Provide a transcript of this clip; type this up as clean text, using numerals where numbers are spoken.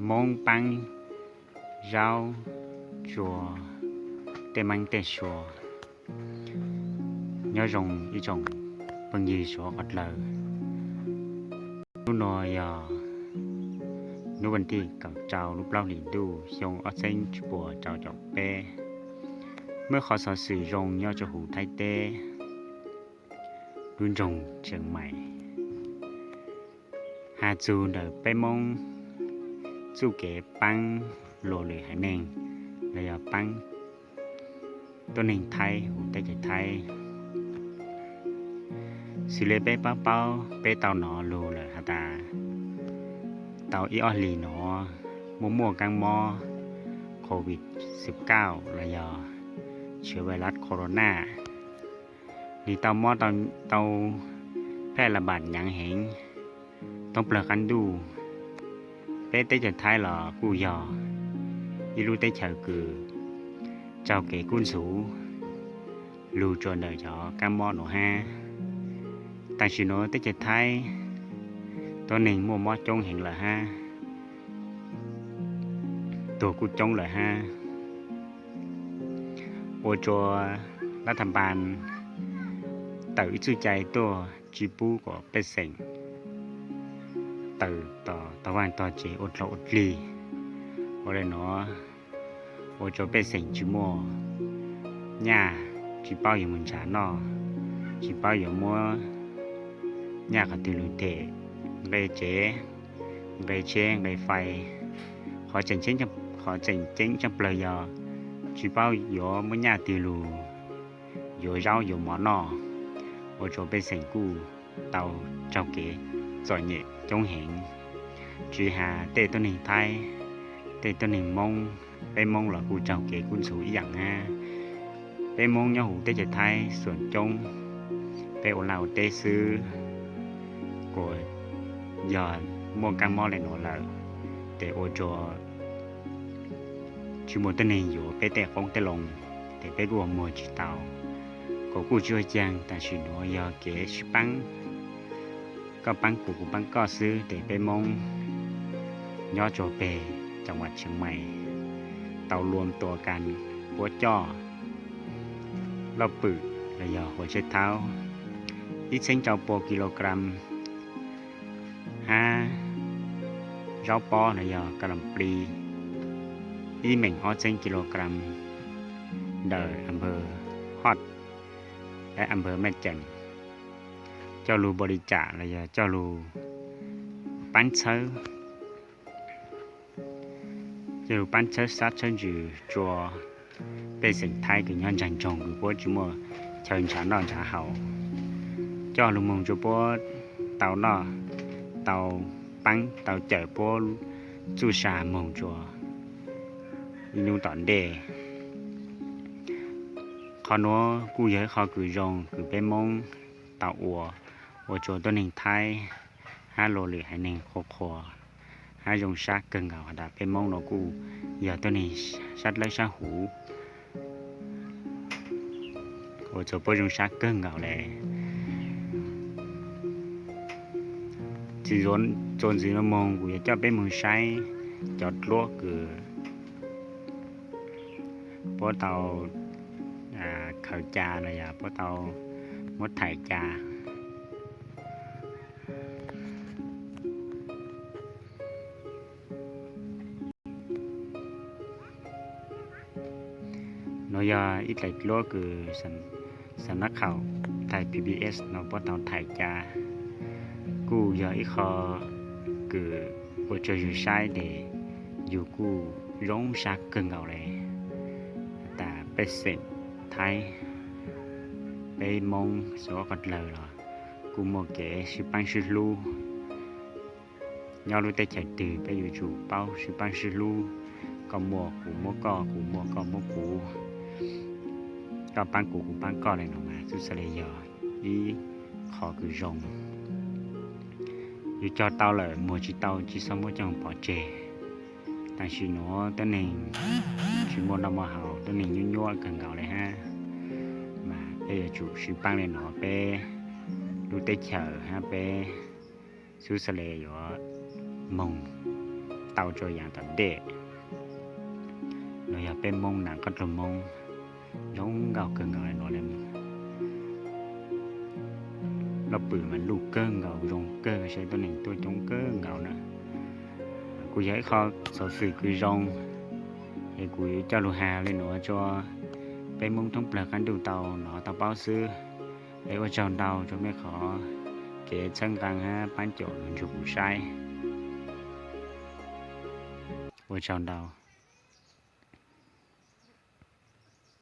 mông băng rau chùa tê măng tê chùa nhớ rồng ý chồng bằng gì số ọt lờ lúc nọ giờ lúcวันที่กับเจ้าลูกเล่าหลินดูยงออเซนปัวเจ้าจอกเป้เมื่อขอสอสื่อยงย่อจะหูไทยเต้รุ่นจงเชียงใหม่หาจูเดอไปมงจูเก๋ปังโลเลยหายเน่งเลยปังตัวหนึ่งไทยหูไต้ใจไทยสิเลเป้เป้าเป้าเป้เตาหนอโลเลยฮะตาเตาอีออลีหนอมัวกังมอโควิด-19 ระยอเชื้อไวรัสโคโรนานี่เตามอเตาแพร่ระบาดอย่างเห็นต้องเปลือกกันดูเป้เต้จะท้ายหรอกูยออีรู้เต้เฉยคือเจ้าเก๋กุ้นสูlưu cho đời cho cam mò nổ ha tại chỉ nói tới chết thay tôi nên mua mò trông hiện là haตัวกูจงเลยฮะโอโจรัฐบาลตื่นชื่อใจตัวจีปูก็เป็นสิ่งตื่นต่อวันต่อเจอดเราอดลีโอเลยเนาะโอโจเป็นสิ่งจีมัวญ่าจีเป้าอยู่มันช้านอจีเป้าอยู่มัวญ่ากับตีลูเตะเลยเจเลยเชงเลยไฟขอจังเจ๊งจะเปลยจีเป้าอยู่มัวญ่าตีลูอยู่เจ้าอยู่หมอนอโอโจเป็นสิ่งกู้เตาเจ้าเก๋จ่อยเนี่ยจงเห็นจีหาเตะตัวหนึ่งไทยเตะตัวหนึ่งมงไปมงหรอกูเจ้าเก๋กุ้นสูอีอย่างฮะไปมงย่อหูเตะจะไทยส่วนจงไปโอลาเตะซื้อกดยอดมวงกังมอเลยหนอเลยแต่โอโจชิโมตัวหนึ่งอยู่ไปเตะฟงเตะลงแต่ไปรวมมัวจีเตาก็กูช่วยแจ้งแต่ชิโนยอเก๋ชิปังก็ปังกูปังก็ซื้อแต่ไปมงย่อโจเปจังหวัดเชียงใหม่เตารวมตัวกันหัวจ้อเราปึกระยอหัวเช็ดเท้าอีเส้นเจ้าโปกิโลกรัมเจ้าปอระยอกระลำปลีอีเหม่งฮอตเส้นกิโลกรัมเดออำเภอฮอตและอำเภอแม่แจ่มเจ้ารูบริจาคระยอเจ้ารูปั้นเชื้อเจ้าปั้นเชื้อซัดเชื้ออยู่จัวเป็นสิ่งไทยคือย้อนจันจงคือพวกจุโมเชิญฉันนอนจะเห่าเจ้าลุงมงจุพวกเต่านอเต่าปังเต่าเจอพวกจูชามงจัวนูตอนเดขอโน้กูเยอะขอคือจงคือเป็นมงเต่าอัวจัวตัวหนึ่งไทย5 โลหรือให้หนึ่งโคให้ยงชักเกินเก่าดาเป็นมงโนกูอย่าตัวนี้ชัดเลยชัดหูโอจะปยงชักเกินเก่าเลยจีโจนสีมงกูจะเป็นมือใช้จอดลวกคือพวกเตาเขาจาอะไรพวกเตามดไถ่จาnó giờ ít lại lo cứ sẵnนักข่าวไทย PBS เนาะพวกเตาไถ่จากูgiờ ít khó cứ bộ cho dù sai để dùกูrong sát cơn gạo này ta bé sinh thái bé mong số còn lời rồiกูmột cái sư ban sư lu nhau lúc tay chạy từ bây giờ chủ bao sư ban sư lu còn mua cụ mua co cụ mua co mua cụก็ปังกูปังก็เลยน้องมาสุดเลยยออีขอคือรองอยู่จอเตาเลยมัวจีเตาจีสมุจังปอเจแต่ชิโน่ตัวหนึ่งชิโมนำมาเห่าตัวหนึ่งยั่วๆกันเก่าเลยฮะมาเป้จุชิปังเลยหนอเป้ดูเตเฉอฮะเป้สุดเลยยอมง tàu cho dạng tận đệ rồi bên mông nàng có trồng mông giống gạo cơn gạo này nó lên nó bự mà lù cơn gạo rong cơn sẽ tôi nên tôi chống cơn gạo nữa cô giải kho sở sự cứ rong thì cô cho lù hà lên nữa cho bên mông thông bạc ăn đủ tàu nó tàu bao xưa để qua tròn tàu cho mấy khó kể chân càng ha bán chỗ chụp sai qua tròn tàu